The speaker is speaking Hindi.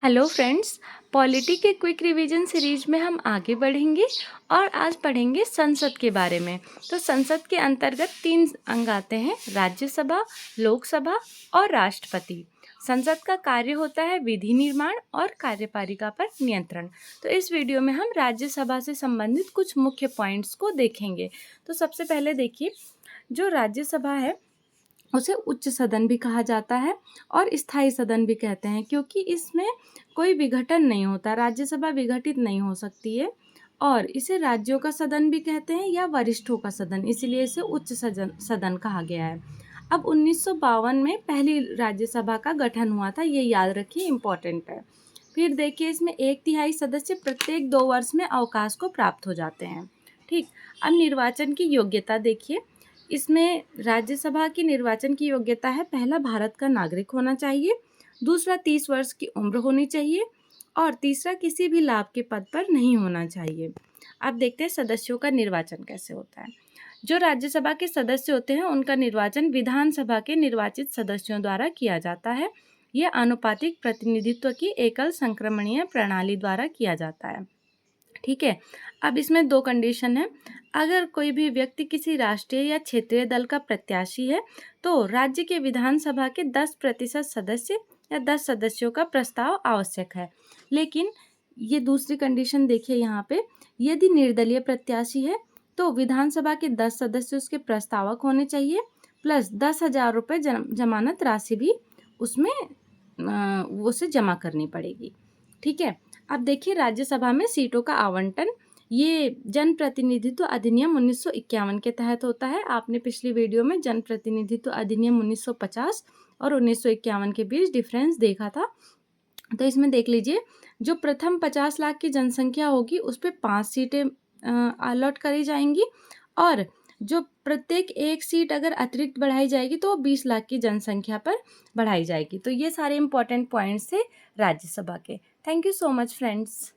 Hello friends. पॉलिटी के क्विक रिवीजन सीरीज में हम आगे बढ़ेंगे और आज पढ़ेंगे संसद के बारे में। तो संसद के अंतर्गत 3 अंग आते हैं, राज्यसभा, लोकसभा और राष्ट्रपति। संसद का कार्य होता है विधि निर्माण और कार्यपालिका पर नियंत्रण। तो इस वीडियो में हम राज्यसभा से संबंधित कुछ मुख्य पॉइंट्स को देखेंगे। तो सबसे पहले देखिए, जो राज्यसभा है उसे उच्च सदन भी कहा जाता है और स्थायी सदन भी कहते हैं, क्योंकि इसमें कोई विघटन नहीं होता, राज्यसभा विघटित नहीं हो सकती है। और इसे राज्यों का सदन भी कहते हैं या वरिष्ठों का सदन, इसीलिए इसे उच्च सदन कहा गया है। अब 1952 में पहली राज्यसभा का गठन हुआ था, ये याद रखिए, इम्पोर्टेंट है। फिर देखिए, इसमें 1/3 सदस्य प्रत्येक 2 वर्ष में अवकाश को प्राप्त हो जाते हैं। ठीक। अब निर्वाचन की योग्यता देखिए, इसमें राज्यसभा की निर्वाचन की योग्यता है, पहला भारत का नागरिक होना चाहिए, दूसरा 30 वर्ष की उम्र होनी चाहिए और तीसरा किसी भी लाभ के पद पर नहीं होना चाहिए। अब देखते हैं सदस्यों का निर्वाचन कैसे होता है। जो राज्यसभा के सदस्य होते हैं उनका निर्वाचन विधानसभा के निर्वाचित सदस्यों द्वारा किया जाता है। यह आनुपातिक प्रतिनिधित्व की एकल संक्रमणीय प्रणाली द्वारा किया जाता है। ठीक है। अब इसमें 2 कंडीशन है। अगर कोई भी व्यक्ति किसी राष्ट्रीय या क्षेत्रीय दल का प्रत्याशी है तो राज्य के विधानसभा के 10% सदस्य या 10 सदस्यों का प्रस्ताव आवश्यक है। लेकिन ये दूसरी कंडीशन देखिए यहाँ पे, यदि निर्दलीय प्रत्याशी है तो विधानसभा के 10 सदस्य उसके प्रस्तावक होने चाहिए, प्लस 10,000 रुपये जमानत राशि भी उसमें उसे जमा करनी पड़ेगी। ठीक है। अब देखिए, राज्यसभा में सीटों का आवंटन, ये जन प्रतिनिधित्व अधिनियम 1951 के तहत होता है। आपने पिछली वीडियो में जन प्रतिनिधित्व अधिनियम 1950 और 1951 के बीच डिफरेंस देखा था। तो इसमें देख लीजिए, जो प्रथम 50 लाख की जनसंख्या होगी उस पर 5 सीटें अलॉट करी जाएंगी, और जो प्रत्येक 1 सीट अगर अतिरिक्त बढ़ाई जाएगी तो 20 लाख की जनसंख्या पर बढ़ाई जाएगी। तो ये सारे इंपॉर्टेंट पॉइंट्स थे राज्यसभा के। Thank you so much friends.